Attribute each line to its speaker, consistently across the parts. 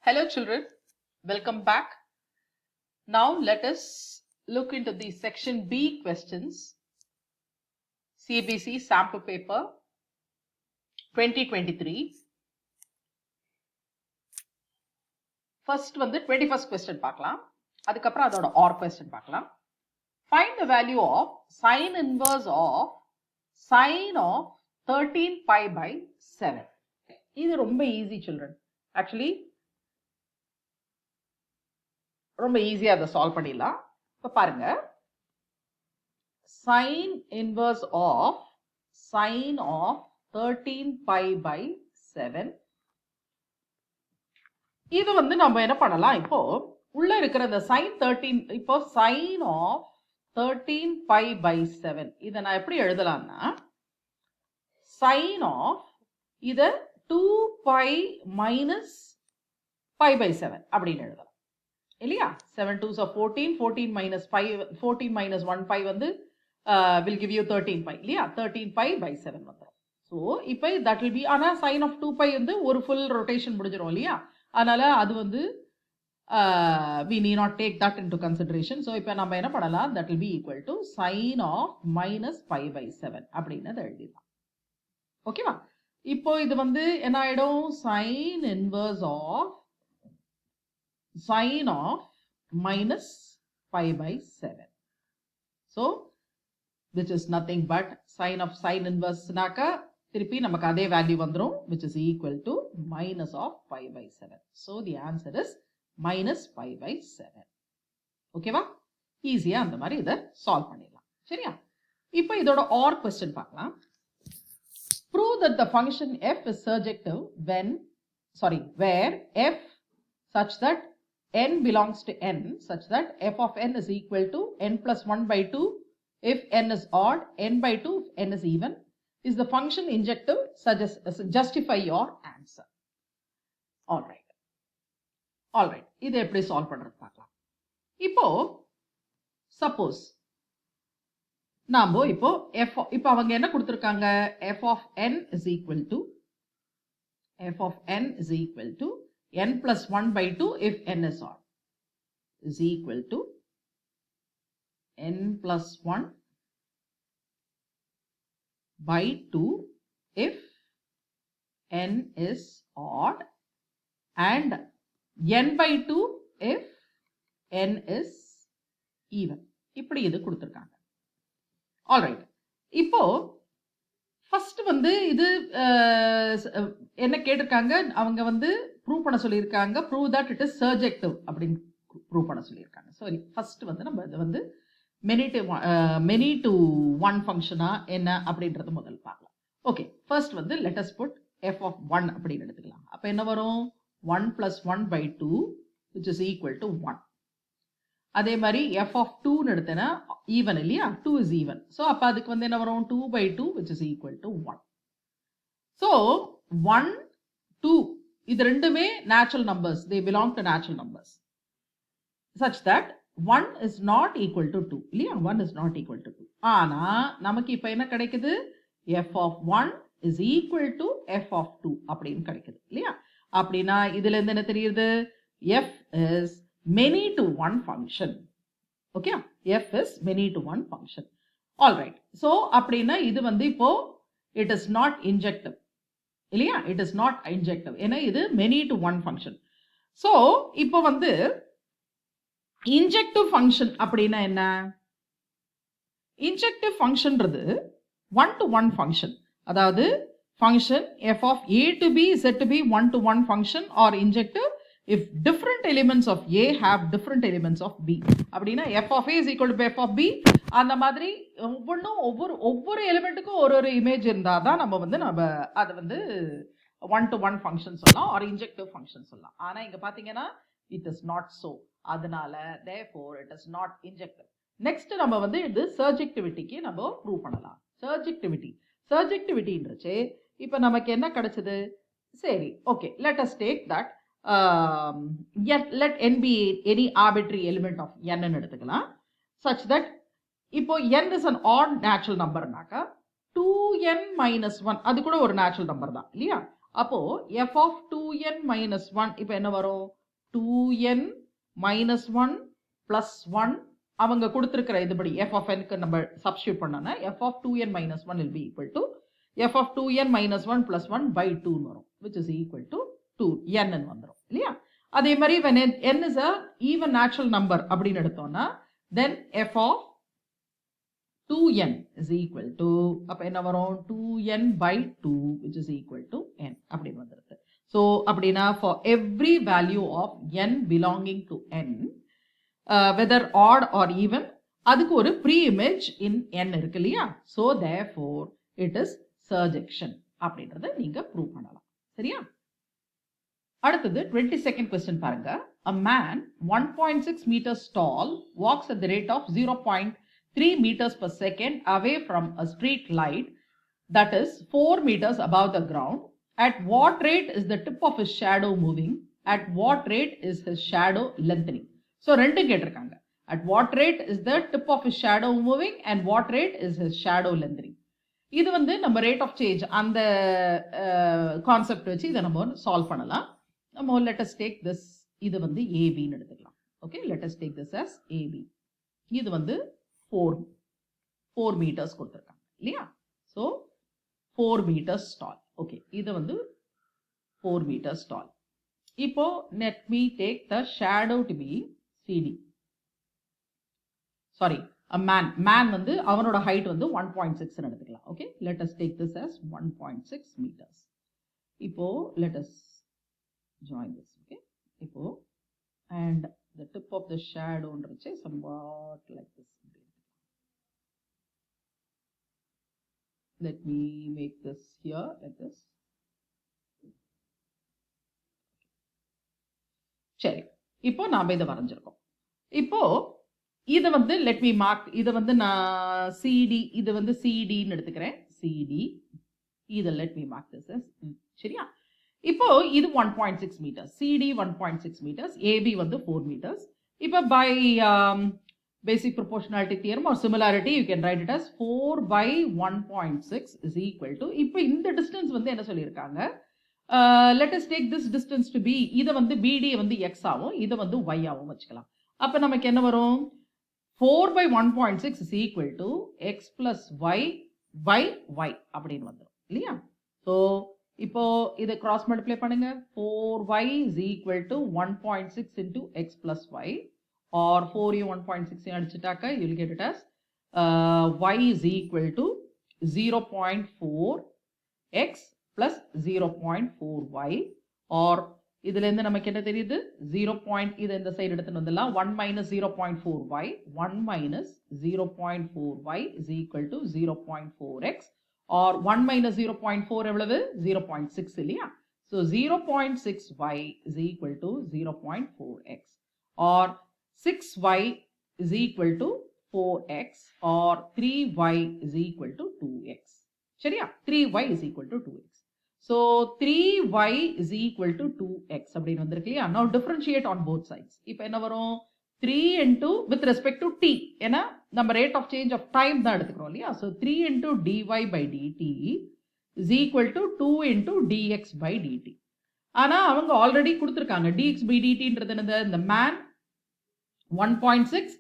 Speaker 1: Hello children, welcome back. Now let us look into the section B questions, CBSE Sample Paper 2023. First வந்து 21st question பார்க்கலாம். அதுக்கப்புறம் அதோட OR question பார்க்கலாம். Find the value of sin inverse of sin of 13 pi by 7. இது ரொம்ப easy children. Actually ரொம்ப ஈஸியா அதை சால்வ் பண்ணிடலாம். இப்ப பாருங்க, sin inverse of sin of 13 pi by 7. இது வந்து நம்ம என்ன பண்ணலாம், இப்போ உள்ள இருக்கிற இந்த sin 13, இப்போ sin of 13 pi by 7 இதை நான் எப்படி எழுதலாம்னா, sin of இத 2 pi minus pi by 7 அப்படின்னு எழுதலாம் இல்லையா. 7 2s are 14, 14 minus 5, 14 minus 1 pi வந்து will give you 13 pi இல்லையா. 13 pi by 7 வந்துடும். ஸோ இப்போ that will be, ஆனால் sin of 2 pi வந்து ஒரு full rotation முடிஞ்சிடும் இல்லையா. அதனால அது வந்து we need not take that into consideration. So இப்போ நம்ம என்ன பண்ணலாம், that will be equal to sin of minus pi by 7 அப்படின்னு அதை எழுதிடலாம். ஓகேவா. இப்போ இது வந்து என்ன ஆயிடும், sin inverse of sin of minus pi by 7. So which is nothing but sin of sin inverse naka திருப்பி நமக்கு அதே வேல்யூ வந்துரும், which is equal to minus of pi by 7. So the answer is minus pi by 7. ஓகேவா. ஈஸியா அந்த மாதிரி இதை solve பண்ணிடலாம். சரியா. இப்போ இதோட OR question பார்க்கலாம். Prove that the function f is surjective where f such that n belongs to n, such that f of n is equal to n plus 1 by 2 if n is odd, n by 2 if n is even. Is the function injective? Justify your answer. All right. இதை எப்படி solve பண்றது பார்க்கலாம். இப்போ suppose நாம இப்போ இப்போ அவங்க என்ன கொடுத்திருக்காங்க, f of n is equal to n plus 1 by 2 if n is odd is equal to n plus 1 by 2 if n is odd and n by 2 if n is even. இப்படி இது கொடுத்திருக்காங்க. Alright. இப்போ first வந்து இது என்ன கேட்டிருக்காங்க, அவங்க வந்து ப்ரூவ் பண்ண சொல்லியிருக்காங்க, prove that it is surjective அப்படின்னு ப்ரூவ் பண்ண சொல்லியிருக்காங்க. ஸோ ஃபர்ஸ்ட் வந்து நம்ம இது வந்து மெனி டு ஒன் ஃபங்க்ஷனா என்ன அப்படின்றது முதல் பார்க்கலாம். ஓகே, ஃபர்ஸ்ட் வந்து let us put f of 1 அப்படின்னு எடுத்துக்கலாம். அப்போ என்ன வரும், 1 plus 1 by 2 which is equal to 1. அதே மாதிரி f of 2 எடுத்தேன்னா ஈவன் இல்லையா, 2 is even. ஸோ அப்போ அதுக்கு வந்து என்ன வரும், 2 by 2 which is equal to 1. So 1 2 இது ரெண்டுமே natural numbers, they belong to natural numbers such that 1 is not equal to 2 இல்லையா, 1 is not equal to 2. ஆனா நமக்கு இப்போ என்ன கிடைக்குது, f of 1 is equal to f of 2 அப்படின்னு கிடைக்குது இல்லையா. அப்படின்னா இதுல இருந்து என்ன தெரியுது, f is many to one function. Okay, f is many to one function. All right. So அப்படின்னா இது வந்து இப்போ it is not injective இல்லையா, it is not injective ஏன்னா இது many to one function. So இப்போ வந்து injective function அப்படின்னா என்ன, injective functionன்றது one to one function, அதாவது function f of a to b is said to be one to one function or injective if different elements of a have different elements of b. அப்படின்னா f of a is equal to f of b, அந்த மாதிரி ஒவ்வொரு எலிமெண்ட்டுக்கும் ஒரு image இருந்தால் தான் நம்ம அதை வந்து ஒன் டு ஒன் ஃபங்க்ஷன் சொல்லலாம் ஆர் இன்ஜெக்டிவ் ஃபங்க்ஷன் சொல்லலாம். ஆனால் இங்கே பார்த்தீங்கன்னா இட் இஸ் நாட் ஸோ, அதனால therefore it is not injective. Next நம்ம வந்து இது சர்ஜெக்டிவிட்டிக்கு நம்ம ப்ரூவ் பண்ணலாம். சர்ஜெக்டிவிட்டின்றச்சு இப்போ நமக்கு என்ன கிடைச்சது, சரி okay, let us take that let n be any arbitrary element of n ன்னு எடுத்துக்கலாம், such that இப்போ n is an odd natural number நாக்கா 2n minus 1 அது கூட ஒரு natural number தான் இல்லையா. அப்போ f of 2n minus 1 இப்போ என்ன வரும் 2n minus 1 plus 1 அவங்க கொடுத்திருக்கிற இதுபடி f of n க்கு நம்ம சப்ஸ்டிட்யூட் பண்ணோம்னா f of 2n minus 1 will be equal to f of 2n minus 1 plus 1 by 2 வரும் which is equal to 2n ன்னு வந்துரும் இல்லையா? அதே மாதிரி when n is a even natural number அப்படின்னு எடுத்தோம்னா then f of 2n is equal to அப்ப என்ன வரும் 2n by 2 which is equal to n அப்படின்னு வந்துருது. So அப்படின்னா for every value of n belonging to n whether odd or even அதுக்கு ஒரு pre-image in n இருக்கு இல்லையா? So therefore it is surjection அப்படின்றத நீங்க prove பண்ணலாம். சரியா? அடுத்தது 22nd question பாருங்க. A man 1.6 meters tall walks at the rate of 0.3 meters per second away from a street light that is 4 meters above the ground. At what rate is the tip of his shadow moving? At what rate is his shadow lengthening? So ரெண்டு கேட்டிருக்காங்க. At what rate is the tip of his shadow moving and what rate is his shadow lengthening? இது வந்து நம்ம rate of change அந்த concept வச்சு இதை நம்ம solve பண்ணலாம். நம்ம let us take this இது வந்து AB ன்னு எடுத்துக்கலாம். Okay, let us take this as AB. இது வந்து 4 meters கொடுத்திருக்காங்க இல்லையா? So 4 meters tall. ஓகே, இது வந்து 4 meters tall. இப்போ let me take the shadow to be CD. Sorry, a man வந்து அவனோட height வந்து 1.6 ன்னு எடுத்துக்கலாம். Okay, let us take this as 1.6 meters. இப்போ let us join this. Okay, இப்போ and the tip of the shadow ன்றச்சு somewhat like this. Let me make this here like this. சரி, இப்போ நாம இதை வரைஞ்சிருக்கோம். இப்போ இதை வந்து let me mark, இதை வந்து நான் CD, இது வந்து CD ன்னு எடுத்துக்கிறேன். CD, இதை let me mark this as சரியா? இப்போ இது 1.6 meters, CD 1.6 meters, AB வந்து 4 meters. இப்போ by basic proportionality theorem or similarity you can write it as 4 by 1.6 is equal to, இப்போ இந்த distance வந்து என்ன சொல்லியிருக்காங்க, let us take this distance to be, இதை வந்து BD வந்து x ஆகும், இதை வந்து y ஆகும் வச்சுக்கலாம். அப்போ நமக்கு என்ன வரும் 4 by 1.6 is equal to x plus y by y அப்படின்னு வந்துடும் இல்லையா? ஸோ இப்போ இதை cross multiply பண்ணுங்க. 4y is equal to 1.6 into x plus y, or 4u 1.6 அடிச்சுட்டாக்க you will get it as y is equal to 0.4x plus 0.4y, or இதுல இருந்து நமக்கு என்ன தெரியுது 0. இதை இந்த சைடு எடுத்துட்டு வந்துடலாம். 1 minus 0.4y, 1 minus 0.4y is equal to 0.4x, or 1 minus 0.4 எவ்வளவு 0.6 இல்லையா? So 0.6y is equal to 0.4x, or 6y is equal to 4x, or 3y is equal to 2x. சரியா? 3y is equal to 2x. So 3y is equal to 2x அப்படின்னு வந்திருக்கு இல்லையா? Now differentiate on both sides. இப்போ என்ன வரும் 3 into with respect to t, ஏன்னா நம்ம rate of change of time தான் எடுத்துக்கிறோம் இல்லையா? So 3 into dy by dt is equal to 2 into dx by dt. ஆனா அவங்க ஆல்ரெடி கொடுத்திருக்காங்க dx by dtன்றது என்னது, இந்த man 1.6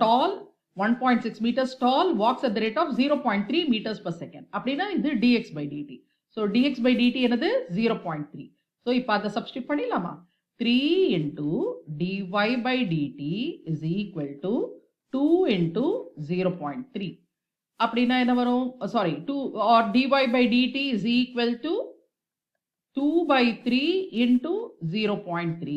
Speaker 1: tall, 1.6 meters tall, walks at the rate of 0.3 meters per second. அப்படின்னா இது dx by dt. So dx by dt என்னது 0.3. So இப்போ அதை substitute பண்ணிடலாமா? 3 into dy by dt is equal to 2 into 0.3. அப்படின்னா என்ன வரும், sorry 2, or dy by dt is equal to 2 by 3 into 0.3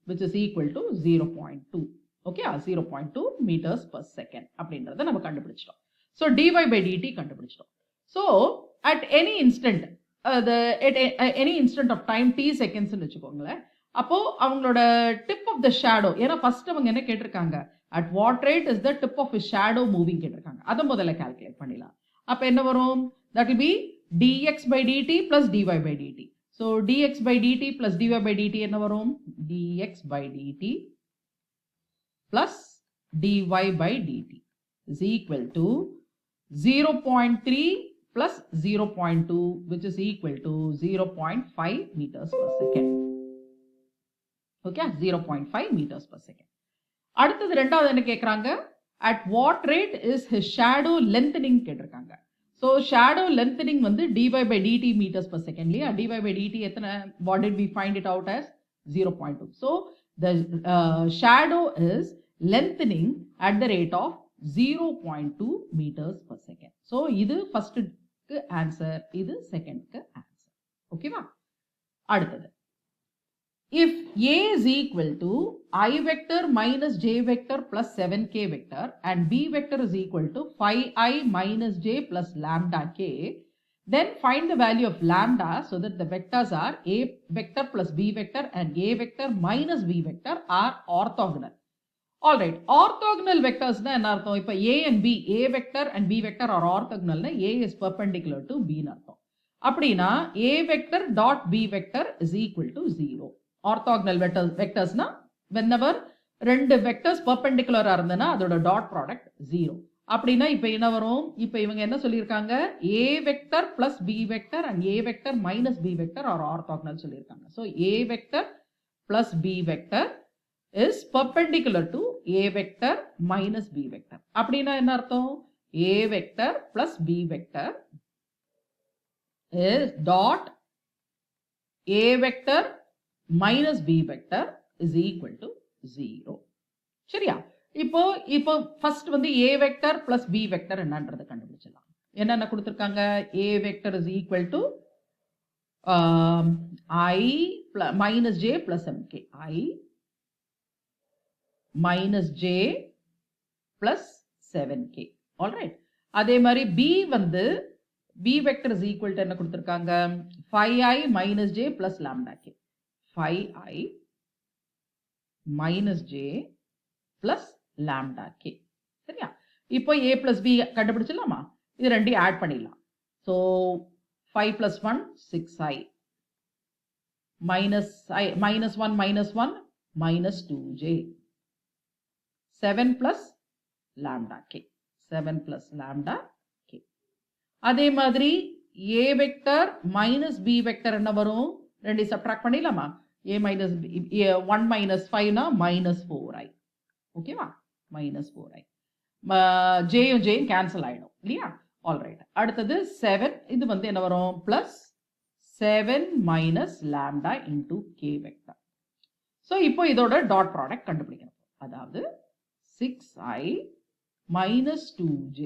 Speaker 1: which is equal to 0.2. Okay, 0.2 meters per second அப்படின்றத நம்ம கண்டுபிடிச்சிட்டோம். So dy by dt கண்டுபிடிச்சிட்டோம். So at any instant, at any instant of time t seconds ன்னு வச்சுக்கோங்களேன். அப்போ அவங்களோட tip of the shadow, ஏன்னா first அவங்க என்ன கேட்டிருக்காங்க, at what rate is the tip of his shadow moving கேட்டிருக்காங்க. அதை முதல்ல கால்குலேட் பண்ணிடலாம். அப்போ என்ன வரும், that will be dx by dt plus dy by dt. So dx by dt plus dy by dt என்ன வரும், dx by dt plus dy by dt is equal to 0.3 plus 0.2 which is equal to 0.5 meters per second. Okay, 0.5 meters per second. அடுத்தது ரெண்டாவது என்ன கேக்குறாங்க, at what rate is his shadow lengthening கேட்டிருக்காங்க. So shadow lengthening வந்து dy by dt meters per second இல்லையா, dy by dt எத்தனை, what did we find it out as 0.2. So the shadow is lengthening at the rate of 0.2 meters per second. So இது first க்கு answer, இது second க்கு answer. ஓகேவா? அடுத்தது, if A is equal to I vector minus j vector plus 7k vector and B vector is equal to 5i minus j plus lambda k, then find the value of lambda so that the vectors are A vector plus B vector and A vector minus B vector are orthogonal. Alright, orthogonal vectors na enna artham, ipa A and B, A vector and B vector are orthogonal na A is perpendicular to B nu artham. அப்படினா A vector dot B vector is equal to 0. Orthogonal vectors na whenever ரெண்டு vectors perpendicular இருந்தனா அதோட dot product 0. அப்படினா இப்போ என்ன வரும், இப்போ இவங்க என்ன சொல்லிருக்காங்க, A vector plus B vector and A vector minus B vector are orthogonal சொல்லிருக்காங்க. So A vector plus B vector is perpendicular to A vector minus B vector. அப்படினா என்ன அர்த்தம், A vector plus B vector is dot A vector minus B vector is equal to 0. சரியா? இப்போ first வந்து A vector plus B vector என்னன்றது கண்டுபிடிச்சலாம். என்னென்ன கொடுத்திருக்காங்க, A vector is equal to I minus j plus mk, I minus j plus 7k. Alright. அதே மாதிரி B வந்து B vector is equal to என்ன கொடுத்திருக்காங்க, 5i minus j plus lambda k, 5i minus j plus lambda k. சரியா? இப்போ A plus B கண்டுபிடிச்சலாமா, இது ரெண்டையும் add பண்ணிடலாம். So 5 plus 1 6i minus 1 minus 2j, 7 plus lambda k, 7 plus lambda k. அதே மாதிரி A vector minus B vector என்ன வரும், ரெண்டை சப்ட்ராக்ட் பண்ணிடலாமா, A minus B, 1 minus 5 na minus 4i. ஓகேவா, minus 4i. ஜேயும் ஜேயும் கேன்சல் ஆயிடும் இல்லையா. ஆல்ரைட், அடுத்தது 7, இது வந்து என்ன வரும், plus 7 minus lambda into k vector. So இப்போ இதோட டாட் ப்ராடக்ட் கண்டுபிடிக்கணும். அதாவது 6i minus 2j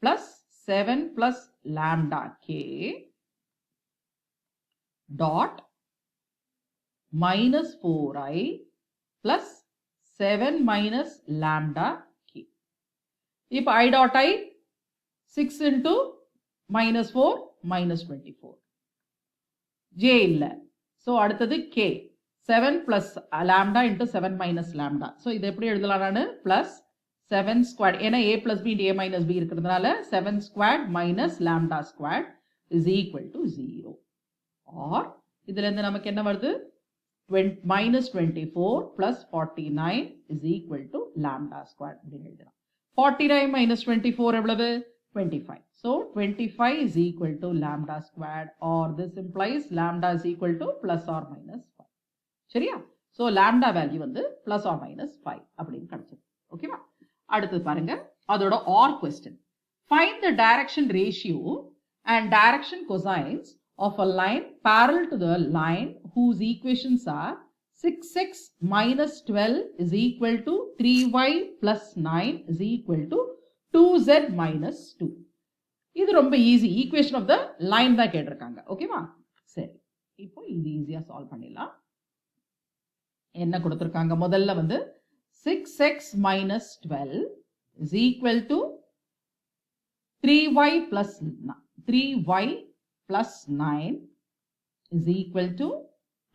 Speaker 1: plus 7 plus lambda k dot minus 4i plus 7 minus lambda k. இப்போ I dot I 6 into minus 4 minus 24. J இல்ல. So அடுத்தது k 7 plus lambda into 7 minus lambda. So இது எப்படி எழுதலாம் நானு, plus 7 squared, ஏன்னா A plus B into A minus B இருக்கிறதுனால 7 squared minus lambda squared is equal to 0. Or இதுல இருந்து நமக்கு என்ன வருது, minus 24 plus 49 is equal to lambda squared. 49 minus 24 எவ்வளவு, 25. So 25 is equal to lambda squared, or this implies lambda is equal to plus or minus 5. சரியா? So lambda value வந்து plus or minus 5 அப்படின்னு கிடைச்சது. ஓகேவா? அடுத்து பாருங்க, அதோட or question. Find the direction ratio and direction cosines of a line parallel to the line whose equations are 6x minus 12 is equal to 3y plus 9 is equal to 2z minus 2. இது ரொம்ப easy, equation of the line தான் கேட்டிருக்காங்க. ஓகேவா? சரி, இப்போ இது ஈஸியா solve பண்ணிடலாம். என்ன கொடுத்திருக்காங்க, முதல்ல வந்து 6x minus 12 is equal to 3y plus 9 is equal to,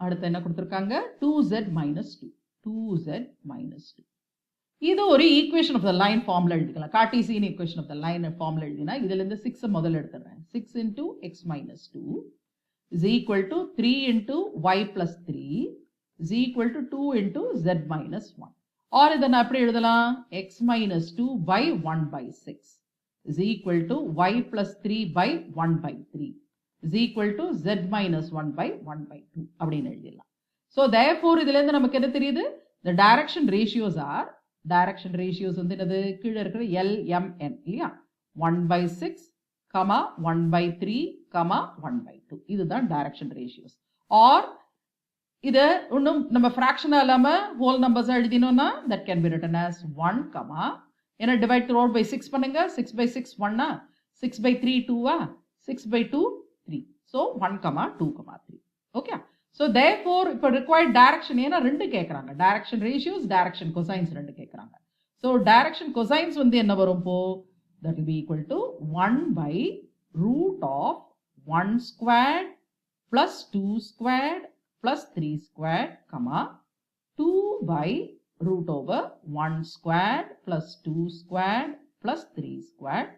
Speaker 1: அடுத்து என்ன கொடுத்திருக்காங்க, 2z minus 2, 2z minus 2. இது ஒரு equation of the line formula எழுதிக்கலாம். Cartesian equation of the line formula எழுதினா இதுல இருந்து 6 முதல்ல எடுத்துறேன். 6 into x minus 2 is equal to 3 into y plus 3 is equal to 2 into z minus 1. Or இதை நான் எப்படி எழுதலாம், x minus 2 by 1 by 6 is equal to y plus 3 by 1 by 3 is equal to z minus 1 by 1 by 2 அப்படின்னு எழுதிடலாம். So therefore இதிலிருந்து நமக்கு என்ன தெரியுது? The direction ratios வந்து என்னது? கீழே இருக்கிற L, M, N இல்லையா? 1 by 6, 1 by 3, 1 by 2. இதுதான் direction ratios. Or இது இன்னும் நம்ம fraction இல்லாம whole numbers எழுதினோம்னா that can be written as 1, ஏன்னா divide throughout by 6 பண்ணுங்க. 6 by 6 1, 6 by 3 2, 6 by 2 3. So 1, 2, 3. Okay. So therefore இப்போ required direction ஏன்னா ரெண்டு கேட்குறாங்க. direction ratios, direction cosines ரெண்டு கேட்குறாங்க. So direction cosines வந்து என்ன வரும் இப்போ? That will be equal to 1 by root of 1 squared plus 2 squared plus 3 squared, 2 by root over 1 squared plus 2 squared plus 3 squared,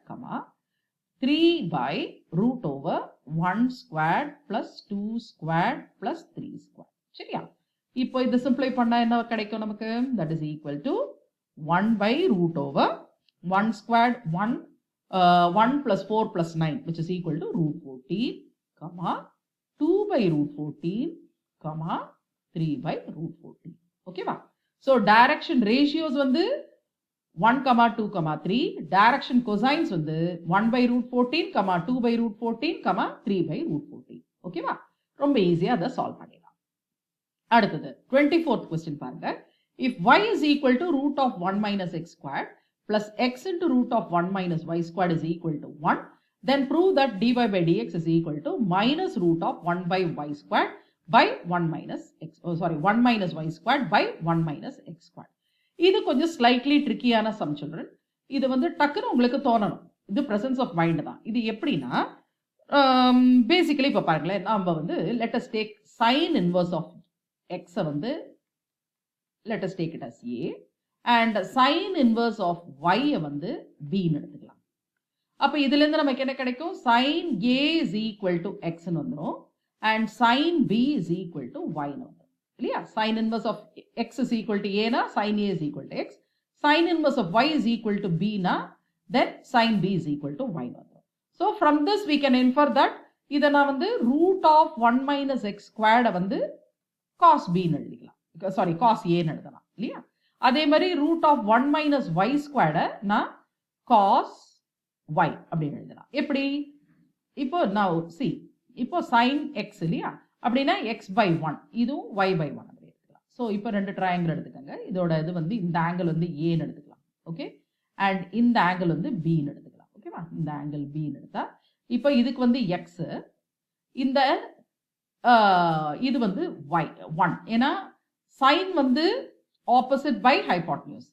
Speaker 1: 3 by root over 1 squared plus 2 squared plus 3 squared. சரியா? இப்போ இது simplify பண்ணா என்ன கிடைக்கும் நமக்கு? That is equal to 1 by root over 1 squared 1 plus 4 plus 9 which is equal to root 14, 2 by root 14, 3 by root 14. Okay va? So direction ratios வந்து 1, 2, 3. Direction cosines வந்து 1 by root 14, 2 by root 14, 3 by root 14. Okay va? ரொம்ப ஈஸியா அதை solve பண்ணிடலாம். அடுத்தது 24th question பாருங்க. If y is equal to root of 1 minus x squared plus x into root of 1 minus y squared is equal to 1, then prove that dy by dx is equal to minus root of 1 by y squared by 1 minus x, 1 minus y squared by 1 minus x squared. இது கொஞ்சம் slightly trickyயான sum children. இது வந்து டக்குன்னு உங்களுக்கு தோணணும். இது presence of mind தான். இது எப்படின்னா basically இப்போ பாருங்களேன், நாம வந்து let us take sin inverse of x வந்து let us take it as a and sin inverse of y வந்து b ன்னு எடுத்துக்கலாம். அப்ப இதுல இருந்து நமக்கு என்ன கிடைக்கும்? sin a is equal to x ன்னு வந்துரும் and sin b is equal to y ன்னு வந்துரும். இல்லையா? sin inverse of x is equal to a னா sin a is equal to x, sin inverse of y is equal to b னா then sin b is equal to y ன்னு வந்துரும். So from this we can infer that இதை நான் வந்து root of 1 minus x squared வந்து cos b ன்னு எழுதிக்கலாம். Sorry cos a ன்னு எழுதலாம். இல்லையா? அதே மாதிரி root of 1 minus y squared நான் cos y அப்படின்னு எழுதலாம். எப்படி? இப்போ now see, இப்போ sin x இல்லையா? அப்படின்னா x by 1, இதுவும் y by 1 அப்படி எடுத்துக்கலாம். ஸோ இப்போ ரெண்டு ட்ரையாங்கிள் எடுத்துக்கோங்க. இதோட இது வந்து இந்த ஆங்கிள் வந்து ஏன்னு எடுத்துக்கலாம். ஓகே, அண்ட் இந்த ஆங்கிள் வந்து பின்னு எடுத்துக்கலாம். ஓகேவா? இந்த ஆங்கிள் பின்னு எடுத்தா இப்போ இதுக்கு வந்து x, இந்த இது வந்து y 1, ஏன்னா sin வந்து ஆப்போசிட் பை ஹைபாட்னியூஸ்.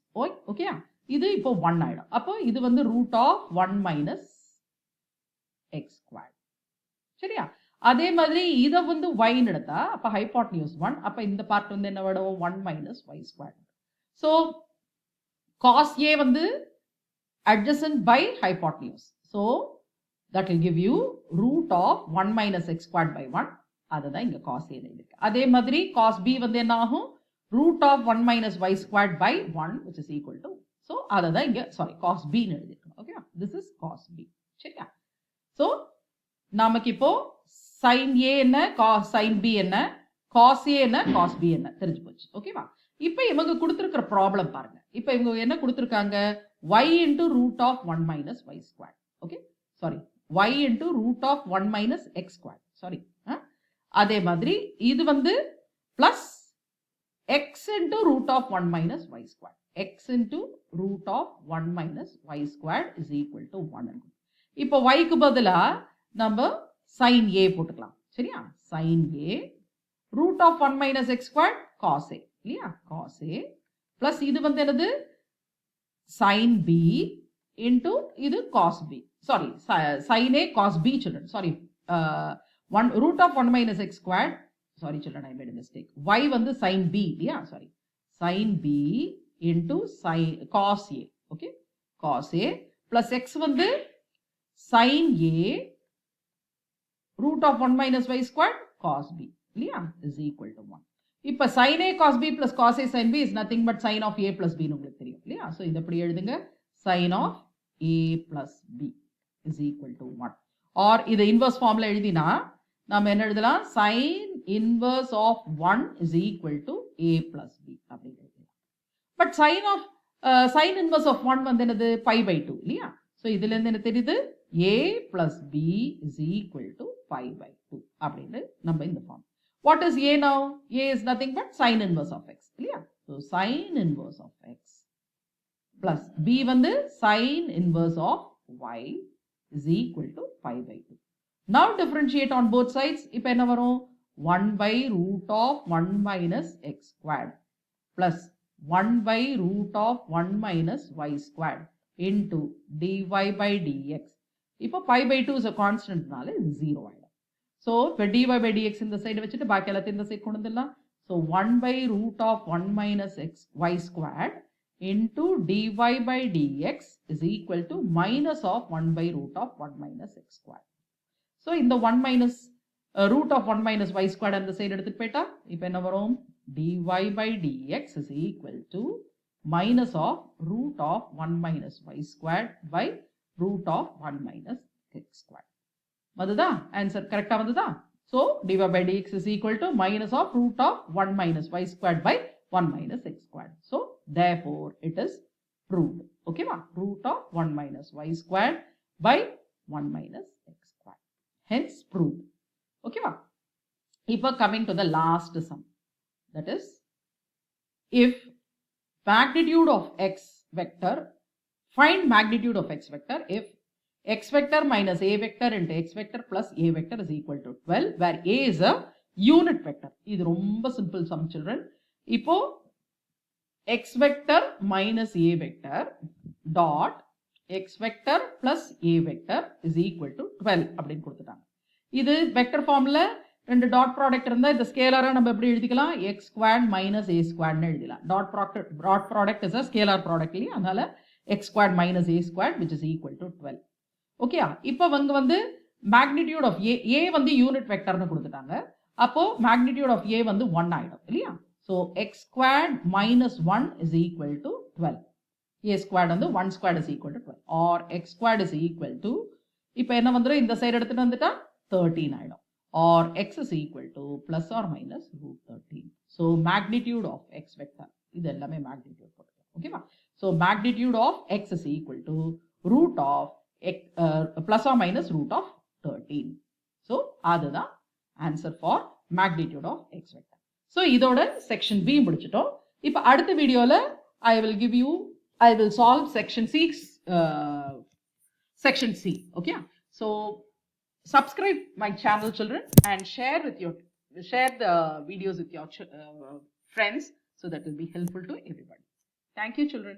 Speaker 1: ஓகே, இது இப்போ 1 ஆயிடும். அப்போ இது வந்து root of 1 minus x square. சரியா? அதே மாதிரி இதை வந்து yன்னு எடுத்தா அப்போ ஹைபாட்னியூஸ் 1, அப்போ இந்த பார்ட் வந்து என்ன வரும்? 1 minus y square. So cos a வந்து adjacent by hypotenuse. So that will give you root of 1 minus x squared by 1. அதுதான் இங்க cos a இருக்கு. அதே மாதிரி cos b வந்து என்ன ஆகும்? root of 1 minus y squared by 1 which is equal to, so அதுதான் இங்க cos b ன்னு எழுதிருக்கோம். Okay, this is cos b. சரியா? so நமக்கு இப்போ sin a என்ன, sin b என்ன, cos a என்ன, cos b என்ன தெரிஞ்சு போச்சு. ஓகேவா? இப்போ இவங்க கொடுத்திருக்கிற ப்ராப்ளம் பாருங்க. இப்போ இவங்க என்ன கொடுத்திருக்காங்க? y into root of 1 minus y squared. Okay, sorry, y into root of 1 minus x squared. Sorry, அதே மாதிரி இது வந்து plus x into root of 1 minus y squared. x into root of 1 minus y squared is equal to 1. இப்போ y க்கு பதிலா நம்ம sin a போட்டுக்கலாம். சரியா? sin a root of 1 minus x squared cos a. இல்லையா? cos a plus இது வந்து என்னது? sin b into இது cos b. Sorry, sin a cos b children. Sorry, root of 1 minus x squared. Sorry children, I made a mistake. Y வந்து sin b. இல்லையா? Sorry, sin b into cos a. Okay, cos a plus x வந்து sin a root of 1 minus y squared cos b. இல்லையா? is equal to 1. இப்போ sin a cos b plus cos a sin b is nothing but sin of a plus b ன்னு உங்களுக்கு தெரியும். இல்லையா? So இது எப்படி எழுதுங்க? sin of a plus b is equal to 1. Or இதை inverse formula எழுதினா நாம் என்ன எழுதலாம்? sin inverse of 1 is equal to a plus b அப்படி எழுதலாம். But sin inverse of 1 வந்து என்னது? pi by 2 இல்லையா? So இதில் இருந்து என்ன தெரியுது? a plus b is equal to pi by 2 அப்படின்னு நம்ம இந்த form. What is a now? A is nothing but sin inverse of x இல்லையா? So sin inverse of x plus b வந்து sin inverse of y is equal to pi by 2. Now differentiate on both sides. இப்போ என்ன வரும்? 1 by root of 1 minus x squared plus 1 by root of 1 minus y squared into dy by dx. இப்போ pi by 2 is a constant நால இது 0 ஆயிடும். So இப்போ dy by dx இந்த side வச்சுட்டு பாக்கி எல்லாத்தையும் இந்த சைடு கொண்டு வந்துடலாம். So 1 by root of 1 minus y squared into dy by dx is equal to minus of 1 by root of 1 minus x squared. So இந்த 1 minus root of 1 minus y squared அந்த side எடுத்துட்டு போயிட்டா இப்போ என்ன வரும்? dy by dx is equal to minus of root of 1 minus y squared by root of 1 minus x squared. வந்துதா? Answer கரெக்டா வந்துதா? So dy by dx is equal to minus of root of 1 minus y squared by 1 minus x squared. So therefore it is proved. Okay ma? Root of 1 minus y squared by 1 minus x squared. Hence proved. Okay ma? Now coming to the last sum. That is, if magnitude of x vector, find magnitude of x vector if x vector minus a vector into x vector plus a vector is equal to 12, where a is a unit vector. இது ரொம்ப simple sum children. இப்போ x vector minus a vector dot x vector plus a vector is equal to 12 அப்படின்னு கொடுத்துட்டாங்க. இது vector formula ரெண்டு dot product இருந்தா இந்த ஸ்கேலரா நம்ம எப்படி எழுதிக்கலாம்? x squared minus a squared னு எழுதலாம். Dot product is a scalar product இல்லையா? அதனால x squared minus a squared which is equal to 12. ஓகேயா? இப்போ வந்து magnitude of a வந்து யூனிட் வெக்டர்னு கொடுத்துட்டாங்க. அப்போ magnitude of a வந்து 1 ஆயிடும் இல்லையா? So x squared minus 1 is equal to 12. a squared வந்து 1 squared is equal to 12 or x squared is equal to இப்போ என்ன வந்துரும்? இந்த சைடு எடுத்துட்டு வந்துட்டா 13 ஆயிடும். Or x is equal to plus or minus root 13. So magnitude of x vector. இது எல்லாமே magnitude போட்டுக்கலாம். ஓகேவா? So magnitude of x is equal to root of x plus or minus root of 13. So அதுதான் answer for magnitude of x vector. So இதோட section B முடிச்சிட்டோம். இப்போ அடுத்த வீடியோல I will solve section C. Okay? So subscribe my channel children and share the videos with your friends, so that will be helpful to everybody. Thank you children.